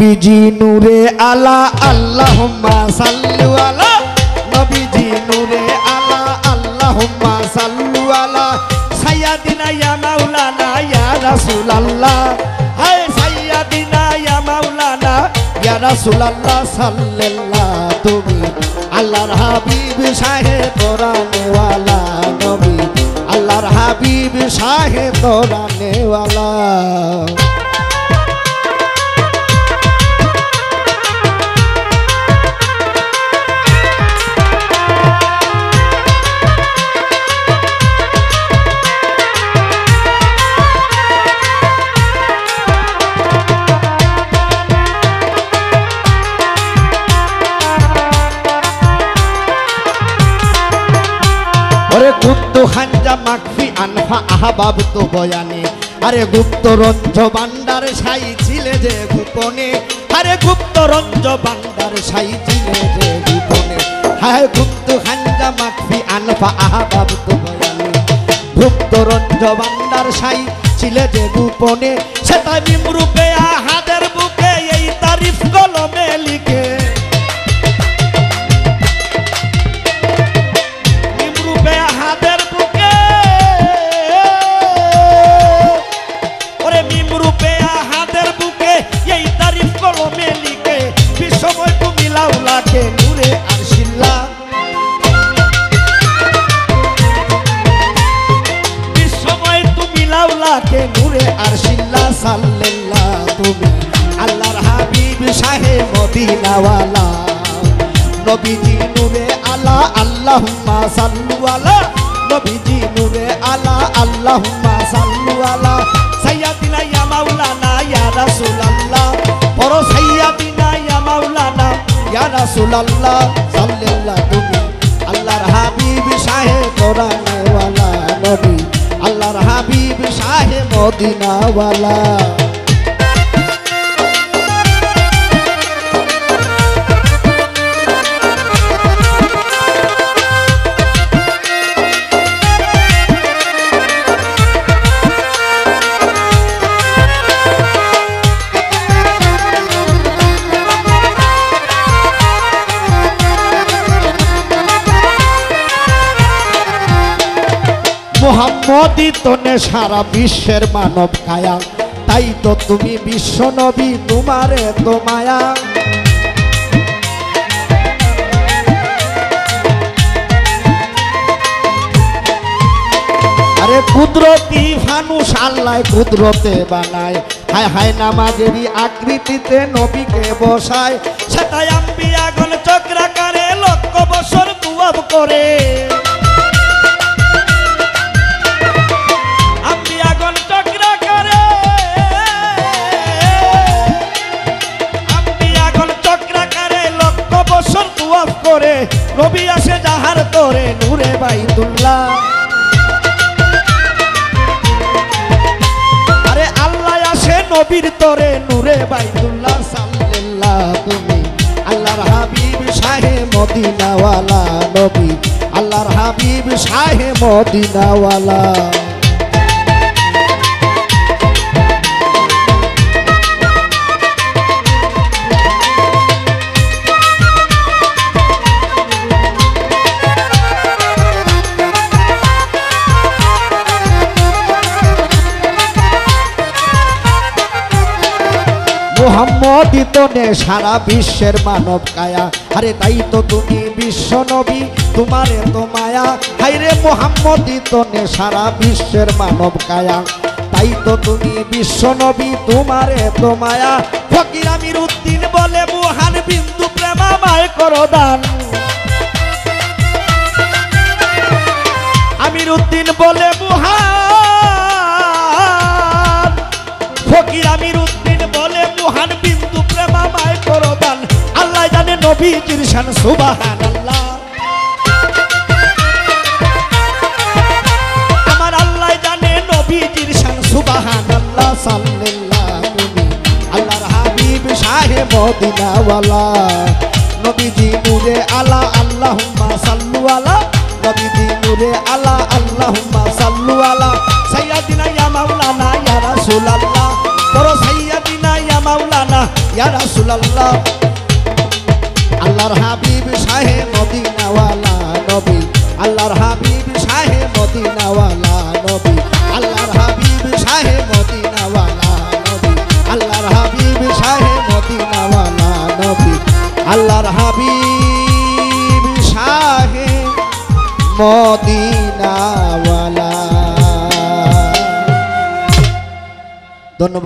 নবীজি নূরে আলা আল্লাহুম্মা সাল্লু আলা নবীজি নূরে আলা আল্লাহুম্মা সাল্লু আলা সাইয়্যিদিনা ইয়া মাওলানা ইয়া রাসূলুল্লাহ হায় সাইয়্যিদিনা ইয়া মাওলানা ইয়া রাসূলুল্লাহ সাল্লাল্লাহ তুমি আল্লাহর হাবিব শাহে কোরআনে ওয়ালা নবী আল্লাহর হাবিব শাহে কোরআনে ওয়ালা अरे गुप्त खांजा माकफी अनफा अहबाब तो बयाने अरे गुप्त रंज भांडार साई छिले जे गोपने अरे गुप्त रंज भांडार साई छिले जे गोपने हाय गुप्त खांजा माकफी अनफा अहबाब तो बयाने गुप्त रंज भांडार साई छिले जे गोपने सेटा निमरूपे आहादेर बुके एई तारिफ कलमे लिखे नूरे आरशिल्ला विश्वमय तुमी लाउला के नूरे आरशिल्ला साल्लाल्लाह तुमी अल्लाहर हबीब शाहे मदीना वाला नबीजी नूरे आला अल्लाहुम्मा सल्लु अला नबीजी नूरे आला अल्लाहुम्मा सल्लु अला सय्यदिना या मौलाना या रसूलुल्लाह और सय्यदिना या मौलाना या रसूलुल्लाह सल्लल्लाह तुमी अल्लाहर हबीब शाहे कोरआने वाला नबी अल्लाहर हबीब शाहे मदीना वाला मोहम्मदी तोने सारा विश्वेर मानव काया ताई तो तुमी विश्व नबी तुम्हारे तो माया अरे कुदरती फानुस आल्लाह कुदरते बनाय हाय हाय नामाजेरी आकृतिते नबी के बसाय सेटाई आम्बियागण चक्राकारे लक्ष बछर दुआब करे नबी आसे जाहार तोरे नूरे बायतुल्लाह अरे अल्लाह आसे नबीर तोरे नूरे बायतुल्लाह सल्लल्लाह तुमी अल्लाहर हबीब शाहे मदीना वाला नबी अल्लाहर हबीब शाहे मदीना वाला मोहम्मदी तोने सारा विश्वेर मानव काया अरे ताई तो तुमी विश्व नबी तुम्हारे तो माया हाय रे मोहम्मदी तोने सारा विश्वेर मानव काया ताई तो तुमी विश्व नबी तुम्हारे तो माया फकीर आमीरुद्दीन बोले मुहान बिंदु प्रेमामय करो दान आमीरुद्दीन बोले मुहान फकीर आमीरुद्दीन बोले मुहान बिंदु प्रेमामय करो दान अल्लाह जाने नबीजिर शान सुबहानाल्लाह आमार अल्लाह जाने नबीजिर शान सुबहानाल्लाह सल्लल्लाह तुमी अल्लाहर हबीब शाहे मदीना वाला नबीजी नूरे आला अल्लाहुम्मा सल्लु अला नबीजी नूरे आला अल्लाहुम्मा सल्लु अला सय्यदिना या मौलाना या रसूलुल्लाह और सय्यदिना या मौलाना ইয়া রাসূলুল্লাহ আল্লাহর হাবিব শাহে মদিনাওয়ালা নবী আল্লাহর হাবিব শাহে মদিনাওয়ালা নবী আল্লাহর হাবিব শাহে মদিনাওয়ালা নবী আল্লাহর হাবিব শাহে মদিনাওয়ালা নবী আল্লাহর হাবিব শাহে মদিনাওয়ালা। ধন্যবাদ।